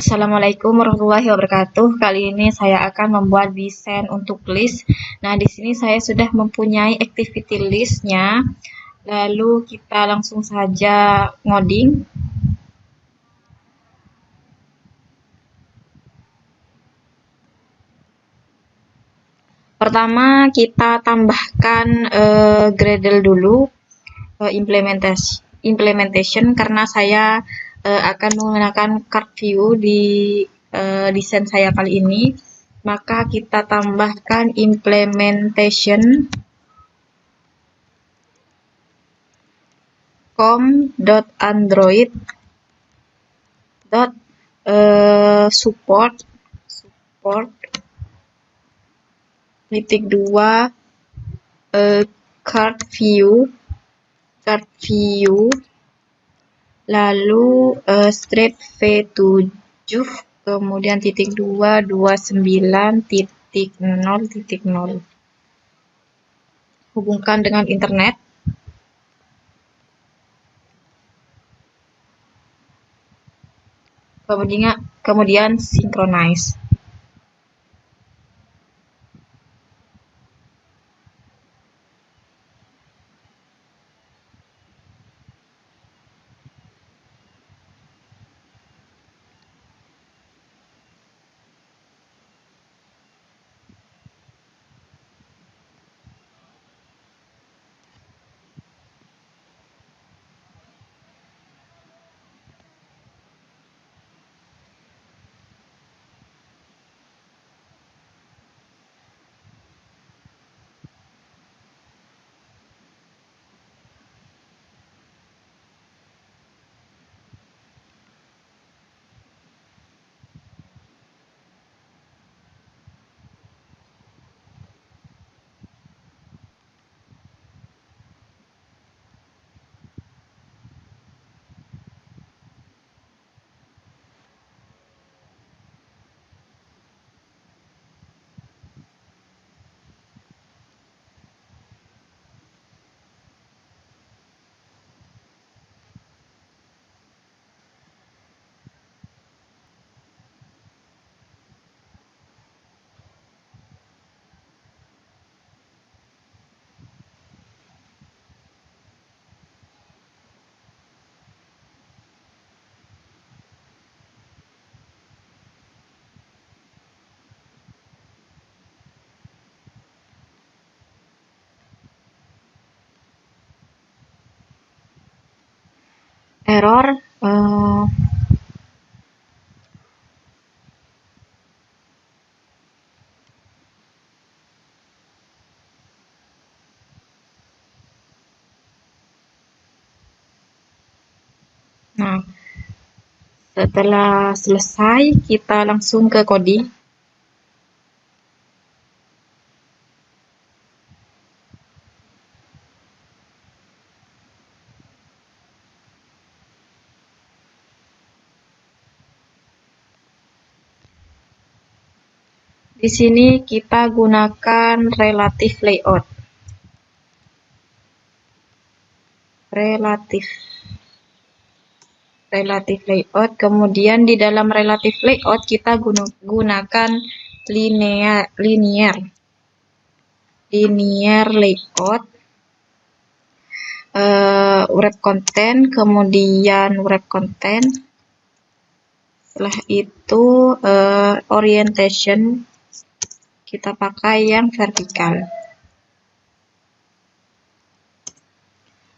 Assalamualaikum warahmatullahi wabarakatuh. Kali ini saya akan membuat desain untuk list. Nah, di sini saya sudah mempunyai activity listnya. Lalu kita langsung saja ngoding. Pertama kita tambahkan Gradle dulu, implementation karena saya akan menggunakan card view di desain saya kali ini, maka kita tambahkan implementation com.android support titik 2 card view lalu strip v7 kemudian titik 229.0.0 hubungkan dengan internet. Kemudian synchronize. Error Nah, setelah selesai kita langsung ke coding. Di sini kita gunakan relative layout. Relative layout. Kemudian di dalam relative layout kita gunakan linear layout. Wrap content, kemudian wrap content. Setelah itu orientation kita pakai yang vertikal.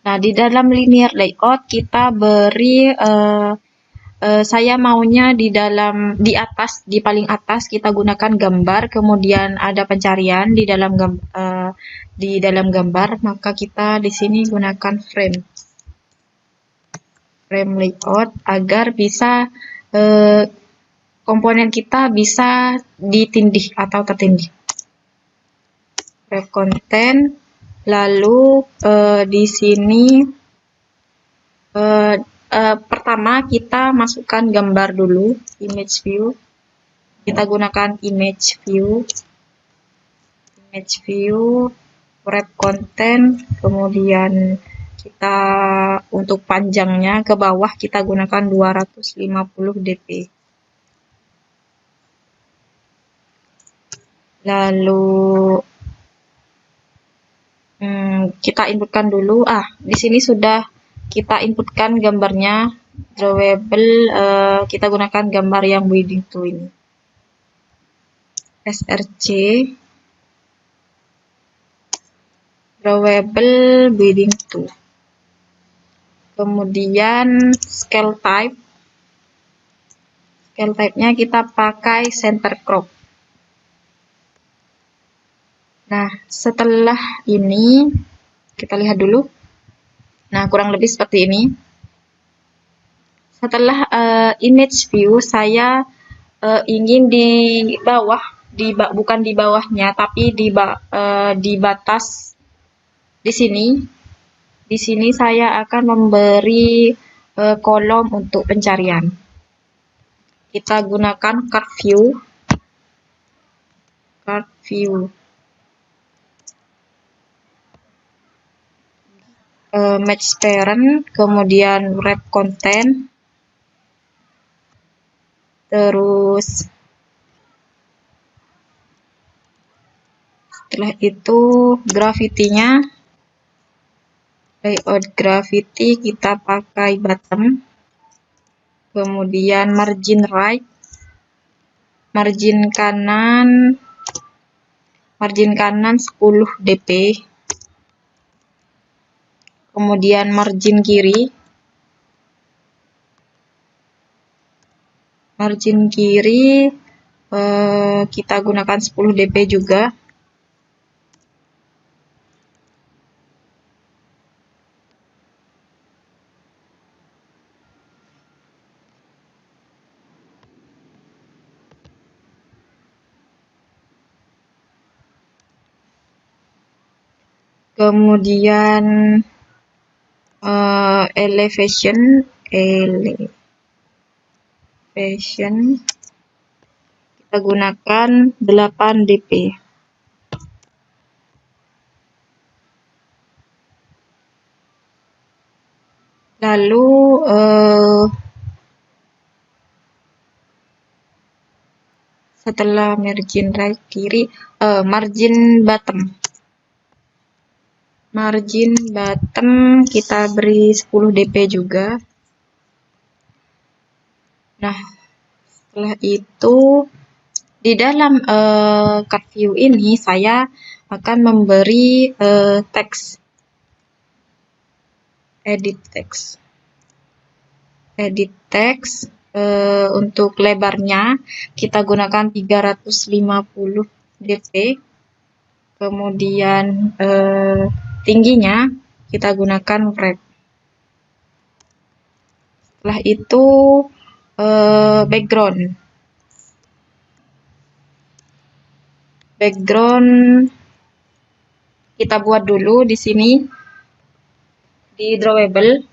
Nah, di dalam linear layout kita beri saya maunya di atas, di paling atas kita gunakan gambar, kemudian ada pencarian di dalam gambar, maka kita di sini gunakan frame layout agar bisa komponen kita bisa ditindih atau tertindih. Wrap content, lalu di sini pertama kita masukkan gambar dulu, image view. Kita gunakan image view, wrap content, kemudian kita untuk panjangnya ke bawah kita gunakan 250 dp. Lalu kita inputkan dulu. Di sini sudah kita inputkan gambarnya. Drawable, kita gunakan gambar yang Wedding to ini. SRC Drawable Wedding to. Kemudian scale type-nya kita pakai center crop. Nah, setelah ini kita lihat dulu. Nah, kurang lebih seperti ini. Setelah image view, saya ingin di bawah, bukan di bawahnya, tapi di batas di sini. Di sini saya akan memberi kolom untuk pencarian. Kita gunakan card view. Match parent, kemudian wrap content, terus setelah itu graffiti-nya, layout graffiti kita pakai bottom, kemudian margin right, margin kanan 10 dp, kemudian margin kiri kita gunakan 10 dp juga. Kemudian elevation kita gunakan 8 dp. Lalu setelah margin right kiri, margin bottom kita beri 10 dp juga. Nah, setelah itu di dalam card view ini saya akan memberi teks, edit teks. Untuk lebarnya kita gunakan 350 dp. Kemudian tingginya kita gunakan wrap. Setelah itu background kita buat dulu di sini di drawable.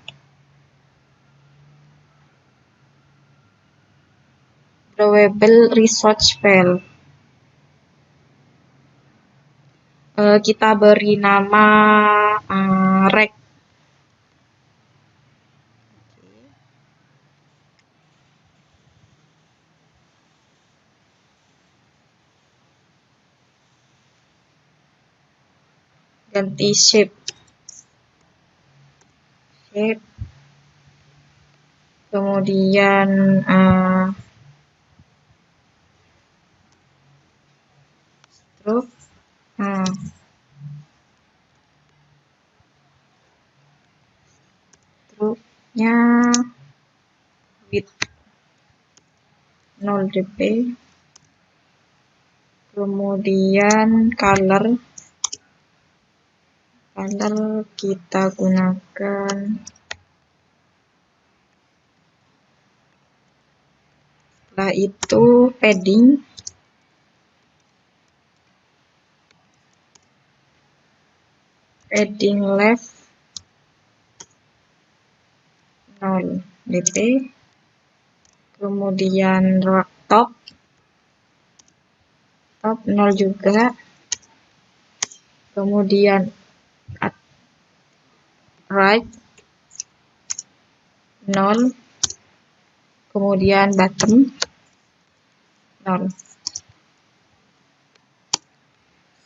Resource file. Kita beri nama rec. Ganti shape. Kemudian stroke. Stroke-nya width 0 dp. Kemudian color kita gunakan setelah itu padding left 0 dp. Kemudian top 0 juga. Kemudian right 0. Kemudian bottom 0.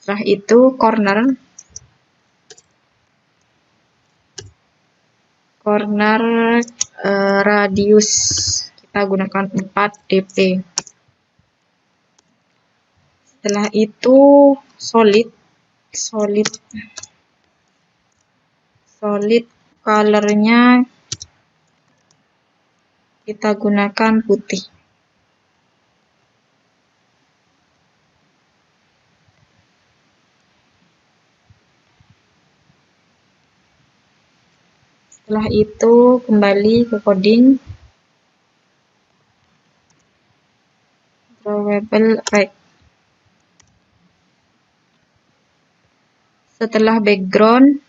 Setelah itu corner radius kita gunakan 4 dp. Setelah itu solid colornya kita gunakan putih. Setelah itu kembali ke coding, drawable right. Setelah background,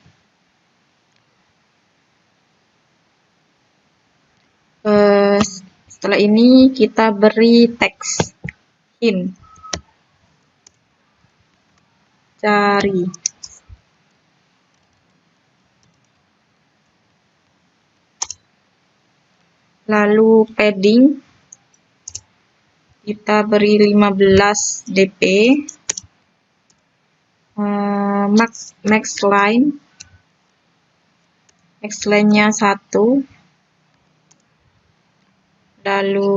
setelah ini kita beri teks hint, cari. Lalu padding kita beri 15 dp. Max line-nya 1. Lalu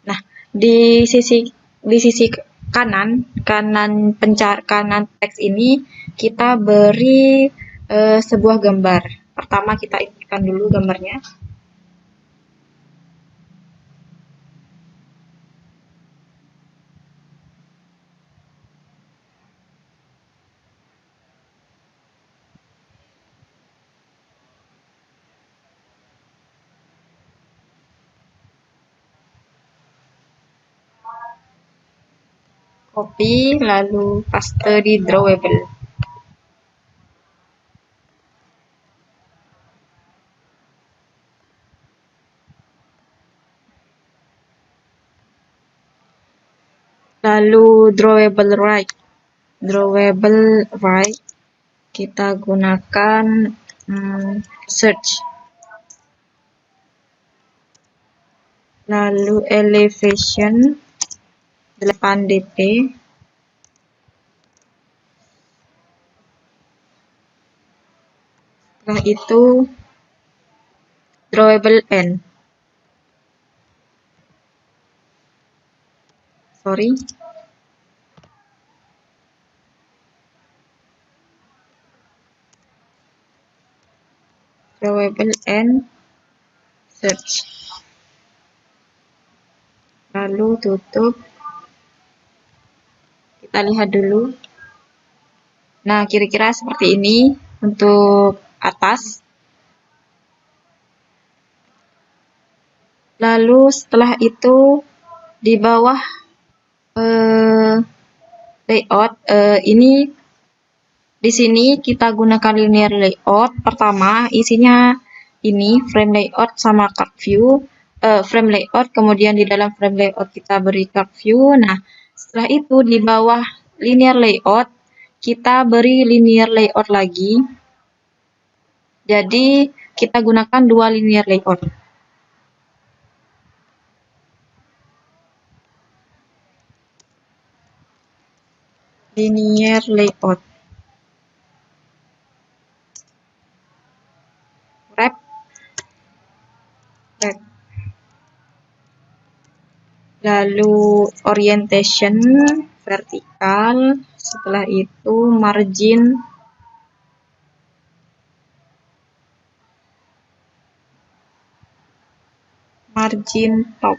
nah di sisi kanan teks ini kita beri sebuah gambar. Pertama kita inputkan dulu gambarnya. Copy lalu paste di drawable. Lalu drawable right kita gunakan search. Lalu elevation 8 dp. Setelah itu drawable end. Drawable and search. Lalu tutup. Kita lihat dulu. Nah, kira-kira seperti ini untuk atas. Lalu setelah itu di bawah layout ini di sini kita gunakan linear layout. Pertama isinya ini frame layout sama card view. Frame layout, kemudian di dalam frame layout kita beri card view. Nah, setelah itu di bawah linear layout kita beri linear layout lagi. Jadi kita gunakan 2 linear layout. Linear layout. Wrap. Lalu orientation vertikal. Setelah itu margin top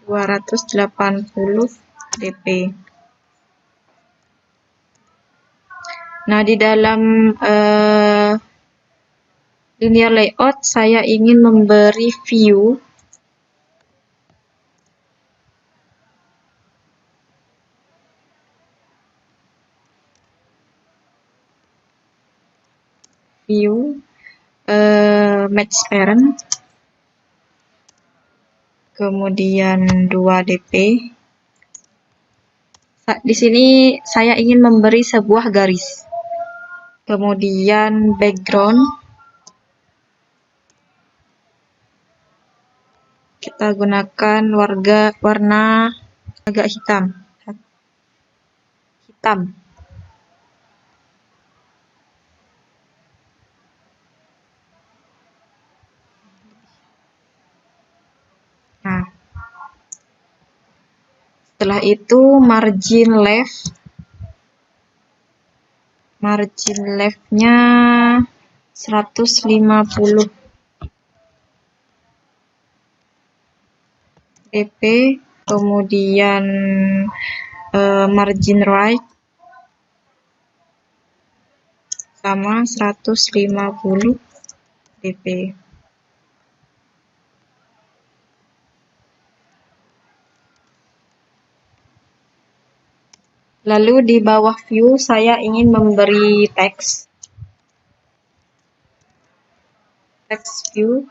280 dp. Nah, di dalam linear layout saya ingin memberi view match parent, kemudian 2 dp. Di sini saya ingin memberi sebuah garis, kemudian background kita gunakan warna agak hitam. hitam. Nah, setelah itu margin left-nya 150 dp, kemudian margin right sama 150 dp. Lalu di bawah view saya ingin memberi teks view,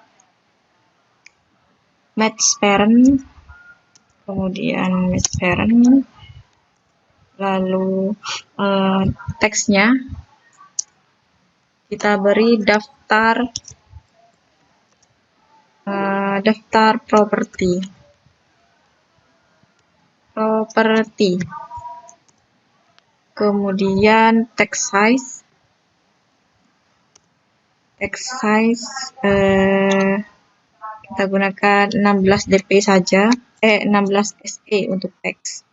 match parent, kemudian match parent, lalu teksnya kita beri daftar properti. Kemudian text size kita gunakan 16 dp saja, 16 SE untuk teks.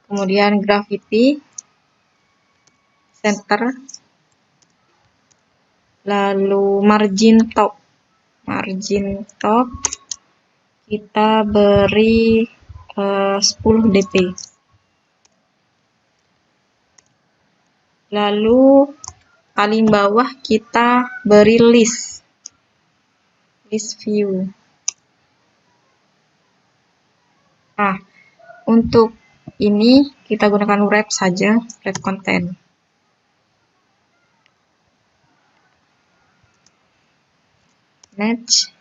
Kemudian gravity, center, lalu margin top kita beri 10 dp. Lalu paling bawah kita beri list view. Nah, untuk ini kita gunakan wrap saja, wrap content. Match,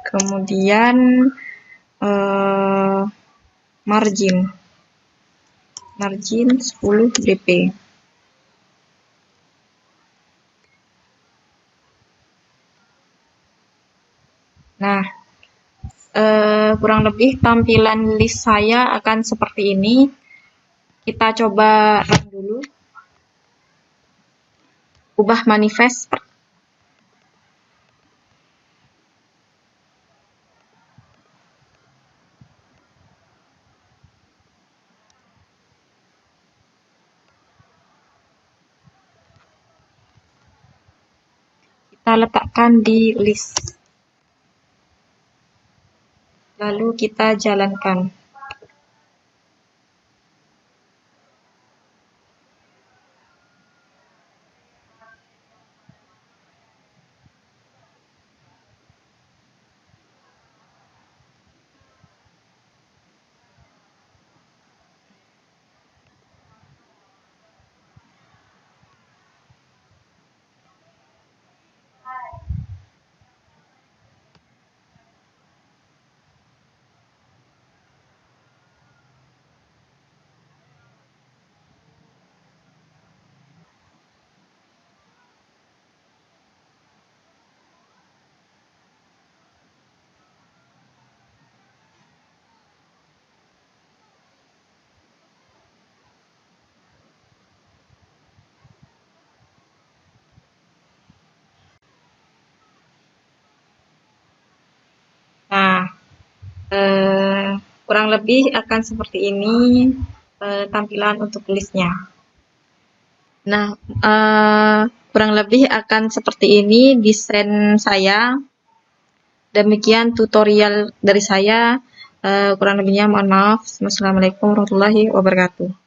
kemudian margin 10 dp. Nah, kurang lebih tampilan list saya akan seperti ini. Kita coba run dulu. Ubah manifest. Kita letakkan di list. Lalu kita jalankan. Nah, kurang lebih akan seperti ini tampilan untuk listnya. Nah, kurang lebih akan seperti ini desain saya. Demikian tutorial dari saya. Kurang lebihnya mohon maaf. Wassalamualaikum warahmatullahi wabarakatuh.